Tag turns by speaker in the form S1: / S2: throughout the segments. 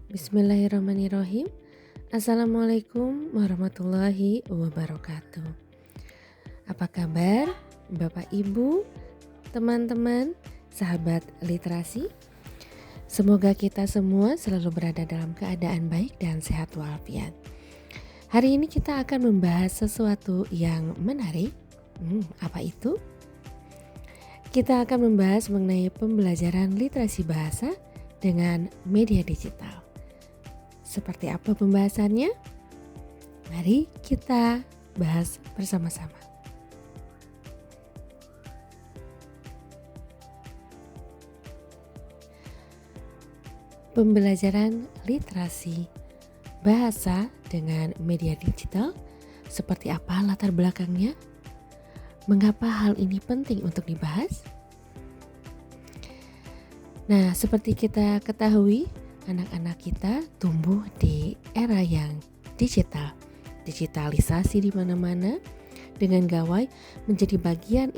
S1: Bismillahirrahmanirrahim. Assalamualaikum warahmatullahi wabarakatuh. Apa kabar Bapak Ibu, teman-teman, sahabat literasi? Semoga kita semua selalu berada dalam keadaan baik dan sehat walafiat. Hari ini kita akan membahas sesuatu yang menarik. Apa itu? Kita akan membahas mengenai pembelajaran literasi bahasa dengan media digital. Seperti apa pembahasannya? Mari kita bahas bersama-sama. Pembelajaran literasi bahasa dengan media digital, seperti apa latar belakangnya? Mengapa hal ini penting untuk dibahas? Nah, seperti kita ketahui, anak-anak kita tumbuh di era yang digital. Digitalisasi di mana-mana dengan gawai menjadi bagian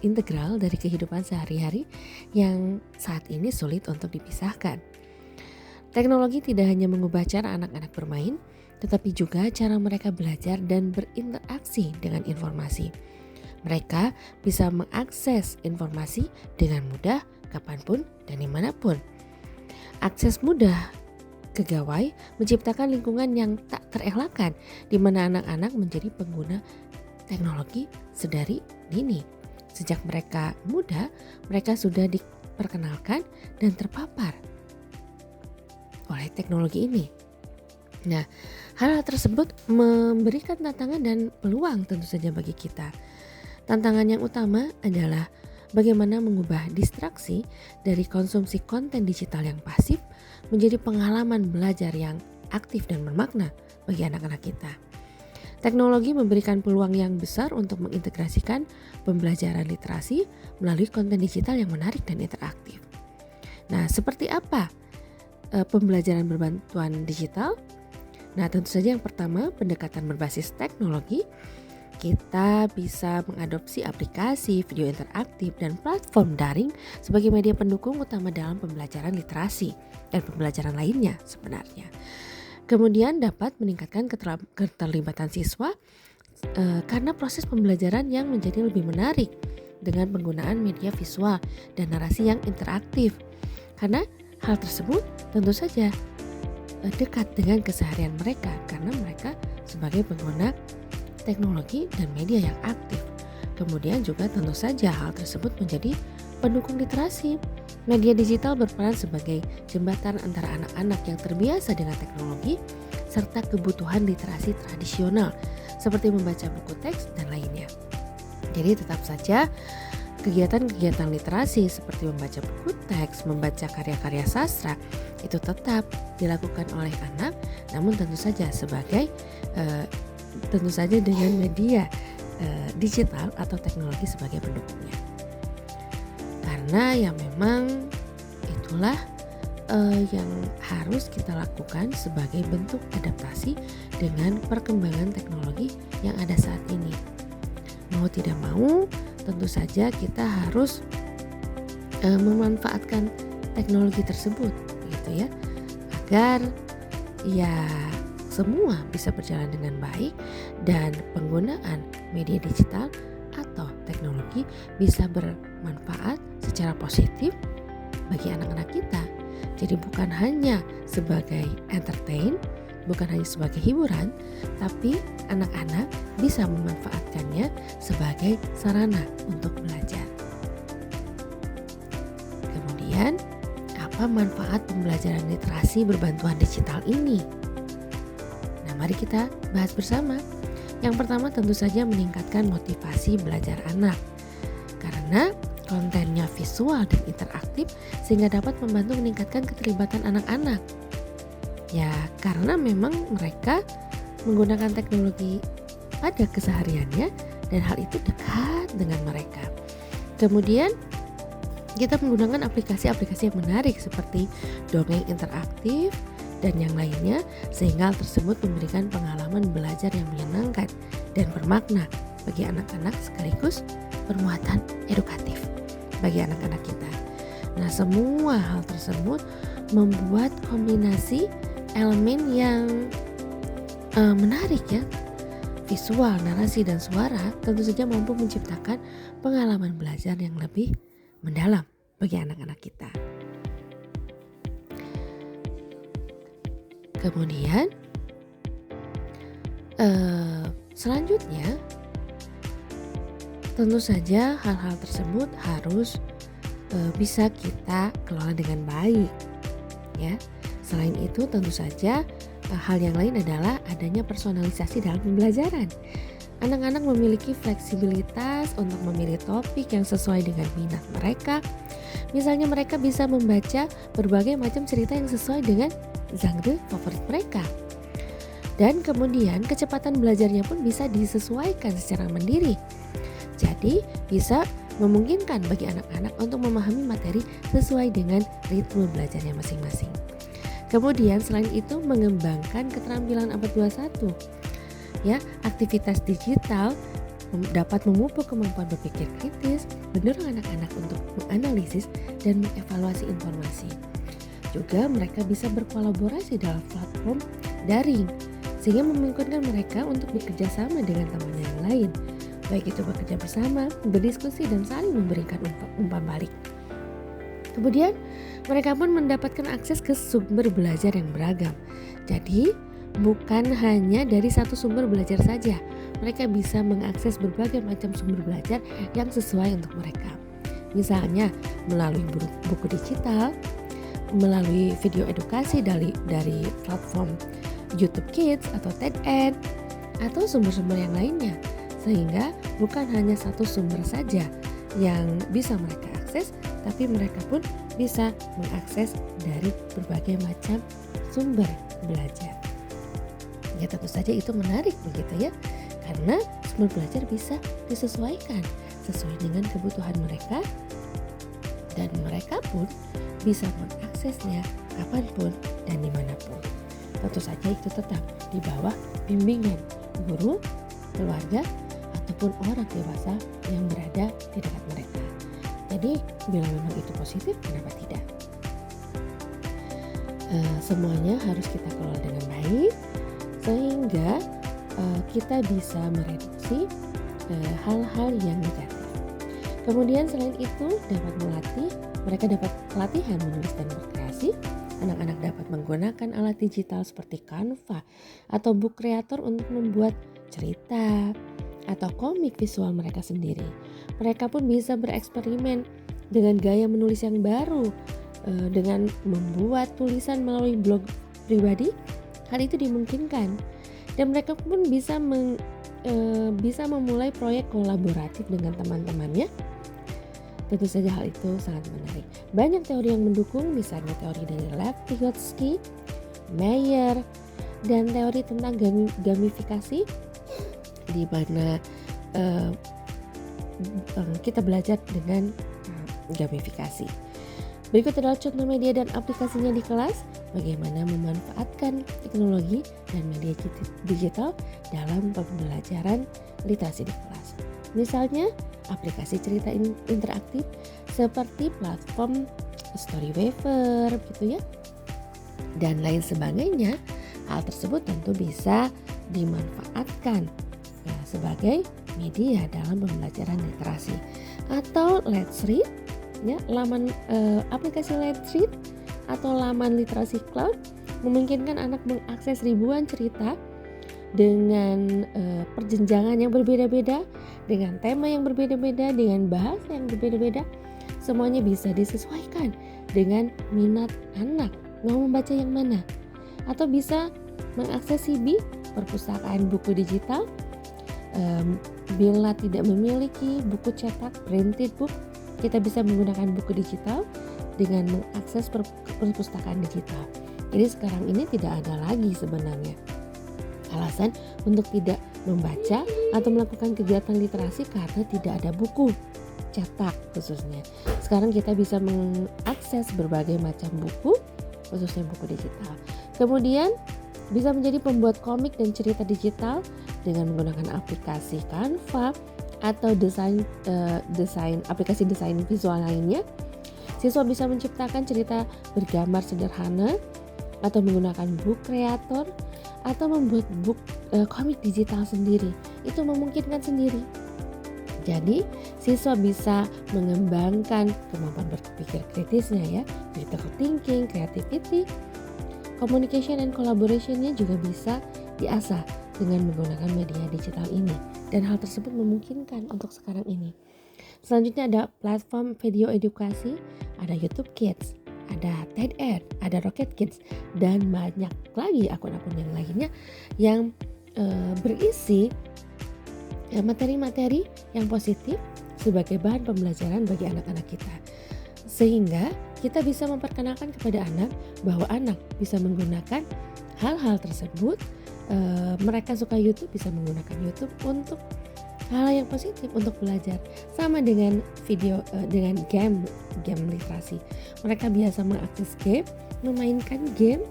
S1: integral dari kehidupan sehari-hari yang saat ini sulit untuk dipisahkan. Teknologi tidak hanya mengubah cara anak-anak bermain, tetapi juga cara mereka belajar dan berinteraksi dengan informasi. Mereka bisa mengakses informasi dengan mudah kapanpun dan dimanapun. Akses mudah ke gawai menciptakan lingkungan yang tak terelakkan di mana anak-anak menjadi pengguna teknologi sedari dini. Sejak mereka muda, mereka sudah diperkenalkan dan terpapar oleh teknologi ini. Nah, hal tersebut memberikan tantangan dan peluang tentu saja bagi kita. Tantangan yang utama adalah bagaimana mengubah distraksi dari konsumsi konten digital yang pasif menjadi pengalaman belajar yang aktif dan bermakna bagi anak-anak kita. Teknologi memberikan peluang yang besar untuk mengintegrasikan pembelajaran literasi melalui konten digital yang menarik dan interaktif. Nah, seperti apa pembelajaran berbantuan digital? Nah, tentu saja yang pertama, pendekatan berbasis teknologi. Kita bisa mengadopsi aplikasi, video interaktif, dan platform daring sebagai media pendukung utama dalam pembelajaran literasi dan pembelajaran lainnya sebenarnya. Kemudian dapat meningkatkan keterlibatan siswa karena proses pembelajaran yang menjadi lebih menarik dengan penggunaan media visual dan narasi yang interaktif. Karena hal tersebut tentu saja dekat dengan keseharian mereka karena mereka sebagai pengguna teknologi dan media yang aktif. Kemudian juga tentu saja hal tersebut menjadi pendukung literasi. Media digital berperan sebagai jembatan antara anak-anak yang terbiasa dengan teknologi serta kebutuhan literasi tradisional seperti membaca buku teks dan lainnya. Jadi tetap saja kegiatan-kegiatan literasi seperti membaca buku teks, membaca karya-karya sastra itu tetap dilakukan oleh anak, namun tentu saja dengan media digital atau teknologi sebagai pendukungnya. Karena ya memang itulah yang harus kita lakukan sebagai bentuk adaptasi dengan perkembangan teknologi yang ada saat ini. Mau tidak mau, tentu saja kita harus memanfaatkan teknologi tersebut, gitu ya, agar ya semua bisa berjalan dengan baik dan penggunaan media digital atau teknologi bisa bermanfaat secara positif bagi anak-anak kita. Jadi bukan hanya sebagai entertain, bukan hanya sebagai hiburan, tapi anak-anak bisa memanfaatkannya sebagai sarana untuk belajar. Kemudian, apa manfaat pembelajaran literasi berbantuan digital ini? Mari kita bahas bersama. Yang pertama tentu saja meningkatkan motivasi belajar anak. Karena kontennya visual dan interaktif sehingga dapat membantu meningkatkan keterlibatan anak-anak. Ya, karena memang mereka menggunakan teknologi pada kesehariannya dan hal itu dekat dengan mereka. Kemudian kita menggunakan aplikasi-aplikasi yang menarik seperti dongeng interaktif dan yang lainnya sehingga hal tersebut memberikan pengalaman belajar yang menyenangkan dan bermakna bagi anak-anak sekaligus bermuatan edukatif bagi anak-anak kita. Nah, semua hal tersebut membuat kombinasi elemen yang menarik ya. Visual, narasi, dan suara tentu saja mampu menciptakan pengalaman belajar yang lebih mendalam bagi anak-anak kita. Kemudian selanjutnya tentu saja hal-hal tersebut harus bisa kita kelola dengan baik ya. Selain itu tentu saja hal yang lain adalah adanya personalisasi dalam pembelajaran. Anak-anak memiliki fleksibilitas untuk memilih topik yang sesuai dengan minat mereka. Misalnya mereka bisa membaca berbagai macam cerita yang sesuai dengan genre favorit mereka. Dan kemudian kecepatan belajarnya pun bisa disesuaikan secara mandiri. Jadi bisa memungkinkan bagi anak-anak untuk memahami materi sesuai dengan ritme belajarnya masing-masing. Kemudian selain itu mengembangkan keterampilan abad 21. Ya, aktivitas digital dapat memupuk kemampuan berpikir kritis, mendorong anak-anak untuk menganalisis dan mengevaluasi informasi. Juga mereka bisa berkolaborasi dalam platform daring, sehingga memungkinkan mereka untuk bekerja sama dengan temannya yang lain, baik itu bekerja bersama, berdiskusi, dan saling memberikan umpan balik. Kemudian mereka pun mendapatkan akses ke sumber belajar yang beragam. Jadi bukan hanya dari satu sumber belajar saja, mereka bisa mengakses berbagai macam sumber belajar yang sesuai untuk mereka. Misalnya melalui buku digital, melalui video edukasi dari platform YouTube Kids atau TEDx, atau sumber-sumber yang lainnya. Sehingga bukan hanya satu sumber saja yang bisa mereka akses, tapi mereka pun bisa mengakses dari berbagai macam sumber belajar. Ya tentu saja itu menarik begitu ya, karena sumber belajar bisa disesuaikan sesuai dengan kebutuhan mereka, dan mereka pun bisa mengaksesnya kapanpun dan dimanapun. Tentu saja itu tetap di bawah bimbingan guru, keluarga, ataupun orang dewasa yang berada di dekat mereka. Jadi bila memang itu positif, kenapa tidak? Semuanya harus kita kelola dengan baik sehingga kita bisa mereduksi hal-hal yang negatif. Kemudian selain itu mereka dapat pelatihan menulis dan berkreasi. Anak-anak dapat menggunakan alat digital seperti Canva atau Book Creator untuk membuat cerita atau komik visual mereka sendiri. Mereka pun bisa bereksperimen dengan gaya menulis yang baru, dengan membuat tulisan melalui blog pribadi. Hal itu dimungkinkan, dan mereka pun bisa memulai proyek kolaboratif dengan teman-temannya. Tentu saja hal itu sangat menarik. Banyak teori yang mendukung, misalnya teori dari Lev Vygotsky, Meyer, dan teori tentang gamifikasi, di mana kita belajar dengan gamifikasi. Berikut adalah contoh media dan aplikasinya di kelas, bagaimana memanfaatkan teknologi dan media digital dalam pembelajaran literasi di kelas. Misalnya, aplikasi cerita interaktif seperti platform Storyweaver gitu ya, dan lain sebagainya. Hal tersebut tentu bisa dimanfaatkan sebagai media dalam pembelajaran literasi. Atau Let's Read ya, aplikasi Let's Read atau laman literasi cloud memungkinkan anak mengakses ribuan cerita dengan perjenjangan yang berbeda-beda, dengan tema yang berbeda-beda, dengan bahasa yang berbeda-beda. Semuanya bisa disesuaikan dengan minat anak, mau membaca yang mana. Atau bisa mengakses CB, perpustakaan buku digital. Bila tidak memiliki buku cetak, printed book, kita bisa menggunakan buku digital dengan mengakses perpustakaan digital. Jadi sekarang ini tidak ada lagi sebenarnya alasan untuk tidak membaca atau melakukan kegiatan literasi karena tidak ada buku cetak khususnya. Sekarang kita bisa mengakses berbagai macam buku, khususnya buku digital. Kemudian bisa menjadi pembuat komik dan cerita digital dengan menggunakan aplikasi Canva atau aplikasi desain visual lainnya. Siswa bisa menciptakan cerita bergambar sederhana atau menggunakan book creator atau membuat komik digital sendiri. Itu memungkinkan sendiri. Jadi siswa bisa mengembangkan kemampuan berpikir kritisnya ya, critical thinking, creativity, communication and collaboration-nya juga bisa diasah dengan menggunakan media digital ini. Dan hal tersebut memungkinkan untuk sekarang ini. Selanjutnya ada platform video edukasi, ada YouTube Kids, ada TED, ada Rocket Kids, dan banyak lagi akun-akun yang lainnya yang berisi materi-materi yang positif sebagai bahan pembelajaran bagi anak-anak kita. Sehingga kita bisa memperkenalkan kepada anak bahwa anak bisa menggunakan hal-hal tersebut. Mereka suka YouTube, bisa menggunakan YouTube untuk hal yang positif untuk belajar. Sama dengan dengan game literasi. Mereka biasa mengakses game, memainkan game.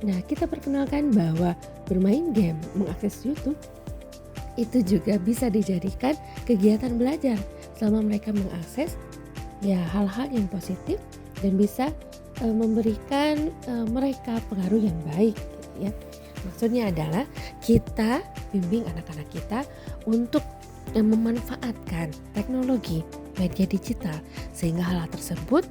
S1: Nah, kita perkenalkan bahwa bermain game, mengakses YouTube itu juga bisa dijadikan kegiatan belajar selama mereka mengakses ya hal-hal yang positif dan bisa memberikan mereka pengaruh yang baik gitu ya. Maksudnya adalah kita bimbing anak-anak kita untuk memanfaatkan teknologi media digital sehingga hal tersebut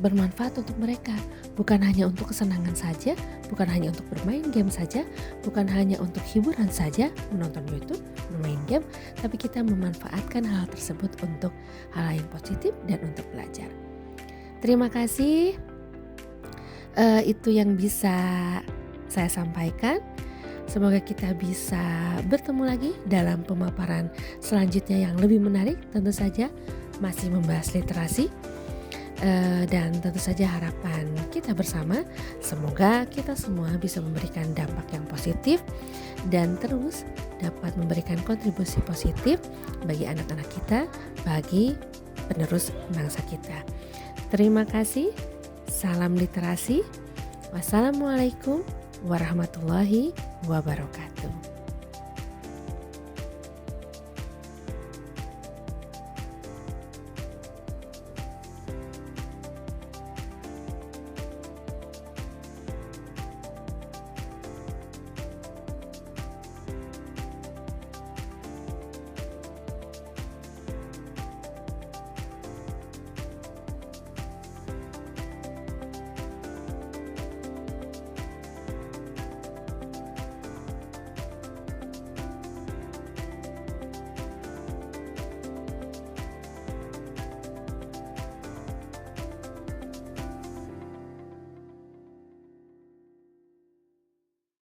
S1: bermanfaat untuk mereka, bukan hanya untuk kesenangan saja, bukan hanya untuk bermain game saja, bukan hanya untuk hiburan saja, menonton YouTube, bermain game, tapi kita memanfaatkan hal tersebut untuk hal yang positif dan untuk belajar. Terima kasih. Itu yang bisa saya sampaikan. Semoga kita bisa bertemu lagi dalam pemaparan selanjutnya yang lebih menarik, tentu saja masih membahas literasi. Dan tentu saja harapan kita bersama semoga kita semua bisa memberikan dampak yang positif dan terus dapat memberikan kontribusi positif bagi anak-anak kita, bagi penerus bangsa kita. Terima kasih. Salam literasi. Wassalamualaikum warahmatullahi wabarakatuh.